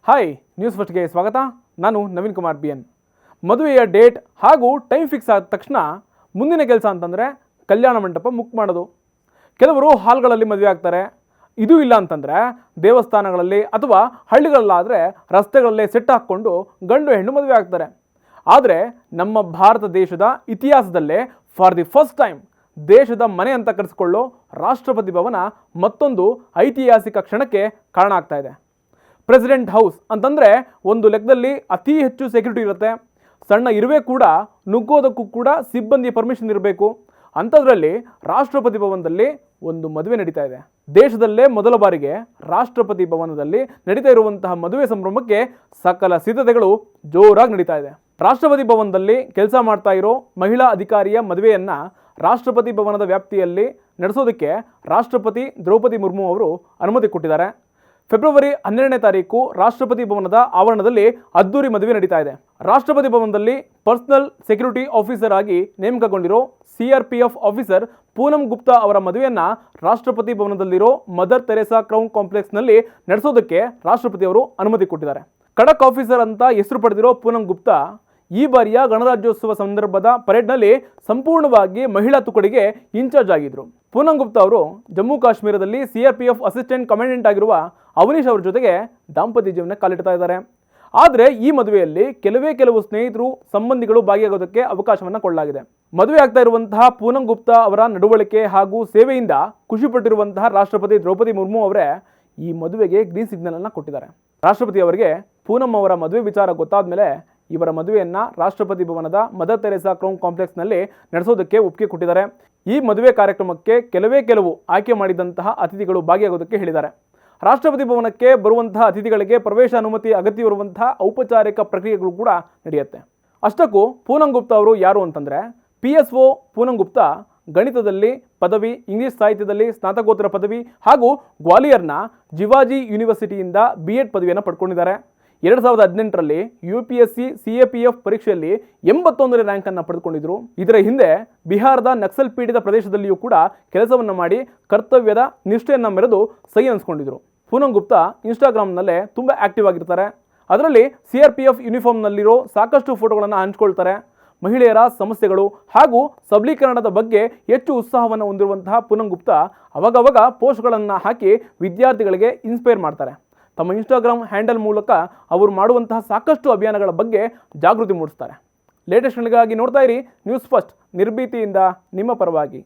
Hi news ಫಸ್ಟ್ಗೆ ಸ್ವಾಗತ. ನಾನು ನವೀನ್ ಕುಮಾರ್ ಬಿ ಎನ್. ಮದುವೆಯ ಡೇಟ್ ಹಾಗೂ ಟೈಮ್ ಫಿಕ್ಸ್ ಆದ ತಕ್ಷಣ ಮುಂದಿನ ಕೆಲಸ ಅಂತಂದರೆ ಕಲ್ಯಾಣ ಮಂಟಪ ಬುಕ್ ಮಾಡೋದು. ಕೆಲವರು ಹಾಲ್ಗಳಲ್ಲಿ ಮದುವೆ ಆಗ್ತಾರೆ. ಇದು ಇಲ್ಲ ಅಂತಂದರೆ ದೇವಸ್ಥಾನಗಳಲ್ಲಿ ಅಥವಾ ಹಳ್ಳಿಗಳಲ್ಲಾದರೆ ರಸ್ತೆಗಳಲ್ಲೇ ಸೆಟ್ ಹಾಕ್ಕೊಂಡು ಗಂಡು ಹೆಣ್ಣು ಮದುವೆ ಆಗ್ತಾರೆ. ಆದರೆ ನಮ್ಮ ಭಾರತ ದೇಶದ ಇತಿಹಾಸದಲ್ಲೇ ಫಾರ್ ದಿ ಫಸ್ಟ್ ಟೈಮ್ ದೇಶದ ಮನೆ ಅಂತ ಕರೆಸಿಕೊಳ್ಳೋ ರಾಷ್ಟ್ರಪತಿ ಭವನ ಮತ್ತೊಂದು ಐತಿಹಾಸಿಕ ಕ್ಷಣಕ್ಕೆ ಕಾರಣ ಆಗ್ತಾ ಇದೆ. ಪ್ರೆಸಿಡೆಂಟ್ ಹೌಸ್ ಅಂತಂದರೆ ಒಂದು ಲೆಕ್ಕದಲ್ಲಿ ಅತಿ ಹೆಚ್ಚು ಸೆಕ್ಯೂರಿಟಿ ಇರುತ್ತೆ. ಸಣ್ಣ ಇರುವೆ ಕೂಡ ನುಗ್ಗೋದಕ್ಕೂ ಕೂಡ ಸಿಬ್ಬಂದಿ ಪರ್ಮಿಷನ್ ಇರಬೇಕು. ಅಂಥದ್ರಲ್ಲಿ ರಾಷ್ಟ್ರಪತಿ ಭವನದಲ್ಲಿ ಒಂದು ಮದುವೆ ನಡೀತಾ ಇದೆ. ದೇಶದಲ್ಲೇ ಮೊದಲ ಬಾರಿಗೆ ರಾಷ್ಟ್ರಪತಿ ಭವನದಲ್ಲಿ ನಡೀತಾ ಇರುವಂತಹ ಮದುವೆ ಸಂಭ್ರಮಕ್ಕೆ ಸಕಲ ಸಿದ್ಧತೆಗಳು ಜೋರಾಗಿ ನಡೀತಾ ಇದೆ. ರಾಷ್ಟ್ರಪತಿ ಭವನದಲ್ಲಿ ಕೆಲಸ ಮಾಡ್ತಾ ಇರೋ ಮಹಿಳಾ ಅಧಿಕಾರಿಯ ಮದುವೆಯನ್ನು ರಾಷ್ಟ್ರಪತಿ ಭವನದ ವ್ಯಾಪ್ತಿಯಲ್ಲಿ ನಡೆಸೋದಕ್ಕೆ ರಾಷ್ಟ್ರಪತಿ ದ್ರೌಪದಿ ಮುರ್ಮು ಅವರು ಅನುಮತಿ ಕೊಟ್ಟಿದ್ದಾರೆ. ಫೆಬ್ರವರಿ 12ನೇ ತಾರೀಕು ರಾಷ್ಟ್ರಪತಿ ಭವನದ ಆವರಣದಲ್ಲಿ ಅದ್ದೂರಿ ಮದುವೆ ನಡೀತಾ ಇದೆ. ರಾಷ್ಟ್ರಪತಿ ಭವನದಲ್ಲಿ ಪರ್ಸನಲ್ ಸೆಕ್ಯೂರಿಟಿ ಆಫೀಸರ್ ಆಗಿ ನೇಮಕಗೊಂಡಿರೋ CRPF ಆಫೀಸರ್ ಪೂನಂ ಗುಪ್ತಾ ಅವರ ಮದುವೆಯನ್ನು ರಾಷ್ಟ್ರಪತಿ ಭವನದಲ್ಲಿರೋ ಮದರ್ ತೆರೇಸಾ ಕ್ರೌನ್ ಕಾಂಪ್ಲೆಕ್ಸ್ನಲ್ಲಿ ನಡೆಸೋದಕ್ಕೆ ರಾಷ್ಟ್ರಪತಿ ಅವರು ಅನುಮತಿ ಕೊಟ್ಟಿದ್ದಾರೆ. ಖಡಕ್ ಆಫೀಸರ್ ಅಂತ ಹೆಸರು ಪಡೆದಿರೋ ಪೂನಂ ಗುಪ್ತಾ ಈ ಬಾರಿಯ ಗಣರಾಜ್ಯೋತ್ಸವ ಸಂದರ್ಭದ ಪರೇಡ್ನಲ್ಲಿ ಸಂಪೂರ್ಣವಾಗಿ ಮಹಿಳಾ ತುಕಡಿಗೆ ಇನ್ಚಾರ್ಜ್ ಆಗಿದ್ರು. ಪೂನಂ ಗುಪ್ತಾ ಅವರು ಜಮ್ಮು ಕಾಶ್ಮೀರದಲ್ಲಿ CRPF ಅಸಿಸ್ಟೆಂಟ್ ಕಮಾಂಡೆಂಟ್ ಆಗಿರುವ ಅವನೀಶ್ ಅವರ ಜೊತೆಗೆ ದಾಂಪತ್ಯ ಜೀವನ ಕಾಲಿಡ್ತಾ ಇದ್ದಾರೆ. ಆದರೆ ಈ ಮದುವೆಯಲ್ಲಿ ಕೆಲವು ಸ್ನೇಹಿತರು ಸಂಬಂಧಿಗಳು ಭಾಗಿಯಾಗೋದಕ್ಕೆ ಅವಕಾಶವನ್ನು ಕೊಡಲಾಗಿದೆ. ಮದುವೆ ಆಗ್ತಾ ಇರುವಂತಹ ಪೂನಂ ಗುಪ್ತಾ ಅವರ ನಡವಳಿಕೆ ಹಾಗೂ ಸೇವೆಯಿಂದ ಖುಷಿಪಟ್ಟಿರುವಂತಹ ರಾಷ್ಟ್ರಪತಿ ದ್ರೌಪದಿ ಮುರ್ಮು ಅವರೇ ಈ ಮದುವೆಗೆ ಗ್ರೀನ್ ಸಿಗ್ನಲ್ ಅನ್ನು ಕೊಟ್ಟಿದ್ದಾರೆ. ರಾಷ್ಟ್ರಪತಿ ಅವರಿಗೆ ಪೂನಂ ಅವರ ಮದುವೆ ವಿಚಾರ ಗೊತ್ತಾದ ಮೇಲೆ ಇವರ ಮದುವೆಯನ್ನು ರಾಷ್ಟ್ರಪತಿ ಭವನದ ಮದರ್ ತೆರೇಸಾ ಕ್ರೌನ್ ಕಾಂಪ್ಲೆಕ್ಸ್ನಲ್ಲಿ ನಡೆಸೋದಕ್ಕೆ ಒಪ್ಪಿಗೆ ಕೊಟ್ಟಿದ್ದಾರೆ. ಈ ಮದುವೆ ಕಾರ್ಯಕ್ರಮಕ್ಕೆ ಕೆಲವು ಆಯ್ಕೆ ಮಾಡಿದಂತಹ ಅತಿಥಿಗಳು ಭಾಗಿಯಾಗೋದಕ್ಕೆ ಹೇಳಿದ್ದಾರೆ. ರಾಷ್ಟ್ರಪತಿ ಭವನಕ್ಕೆ ಬರುವಂತಹ ಅತಿಥಿಗಳಿಗೆ ಪ್ರವೇಶ ಅನುಮತಿ ಅಗತ್ಯವಿರುವಂತಹ ಔಪಚಾರಿಕ ಪ್ರಕ್ರಿಯೆಗಳು ಕೂಡ ನಡೆಯುತ್ತೆ. ಅಷ್ಟಕ್ಕೂ ಪೂನಂ ಗುಪ್ತಾ ಅವರು ಯಾರು ಅಂತಂದರೆ PSO ಪೂನಂ ಗುಪ್ತಾ ಗಣಿತದಲ್ಲಿ ಪದವಿ, ಇಂಗ್ಲಿಷ್ ಸಾಹಿತ್ಯದಲ್ಲಿ ಸ್ನಾತಕೋತ್ತರ ಪದವಿ ಹಾಗೂ ಗ್ವಾಲಿಯರ್ನ ಜಿವಾಜಿ ಯೂನಿವರ್ಸಿಟಿಯಿಂದ B.Ed ಪದವಿಯನ್ನು ಪಡ್ಕೊಂಡಿದ್ದಾರೆ. 2018ರಲ್ಲಿ UPSC CAPF ಪರೀಕ್ಷೆಯಲ್ಲಿ 81ನೇ ರ್ಯಾಂಕನ್ನು ಪಡೆದುಕೊಂಡಿದ್ದರು. ಇದರ ಹಿಂದೆ ಬಿಹಾರದ ನಕ್ಸಲ್ ಪೀಡಿತ ಪ್ರದೇಶದಲ್ಲಿಯೂ ಕೂಡ ಕೆಲಸವನ್ನು ಮಾಡಿ ಕರ್ತವ್ಯದ ನಿಷ್ಠೆಯನ್ನು ಮೆರೆದು ಸೈ ಅನಿಸ್ಕೊಂಡಿದ್ರು. ಪೂನಂ ಗುಪ್ತಾ ಇನ್ಸ್ಟಾಗ್ರಾಮ್ನಲ್ಲೇ ತುಂಬ ಆಕ್ಟಿವ್ ಆಗಿರ್ತಾರೆ. ಅದರಲ್ಲಿ CRPF ಯೂನಿಫಾರ್ಮ್ನಲ್ಲಿರೋ ಸಾಕಷ್ಟು ಫೋಟೋಗಳನ್ನು ಹಂಚ್ಕೊಳ್ತಾರೆ. ಮಹಿಳೆಯರ ಸಮಸ್ಯೆಗಳು ಹಾಗೂ ಸಬಲೀಕರಣದ ಬಗ್ಗೆ ಹೆಚ್ಚು ಉತ್ಸಾಹವನ್ನು ಹೊಂದಿರುವಂತಹ ಪೂನಂ ಗುಪ್ತಾ ಅವಾಗವಾಗ ಪೋಸ್ಟ್ಗಳನ್ನು ಹಾಕಿ ವಿದ್ಯಾರ್ಥಿಗಳಿಗೆ ಇನ್ಸ್ಪೈರ್ ಮಾಡ್ತಾರೆ. ತಮ್ಮ ಇನ್ಸ್ಟಾಗ್ರಾಮ್ ಹ್ಯಾಂಡಲ್ ಮೂಲಕ ಅವರು ಮಾಡುವಂತಹ ಸಾಕಷ್ಟು ಅಭಿಯಾನಗಳ ಬಗ್ಗೆ ಜಾಗೃತಿ ಮೂಡಿಸ್ತಾರೆ. ಲೇಟೆಸ್ಟ್ಗಳಿಗಾಗಿ ನೋಡ್ತಾ ಇರಿ ನ್ಯೂಸ್ ಫಸ್ಟ್, ನಿರ್ಭೀತಿಯಿಂದ ನಿಮ್ಮ ಪರವಾಗಿ.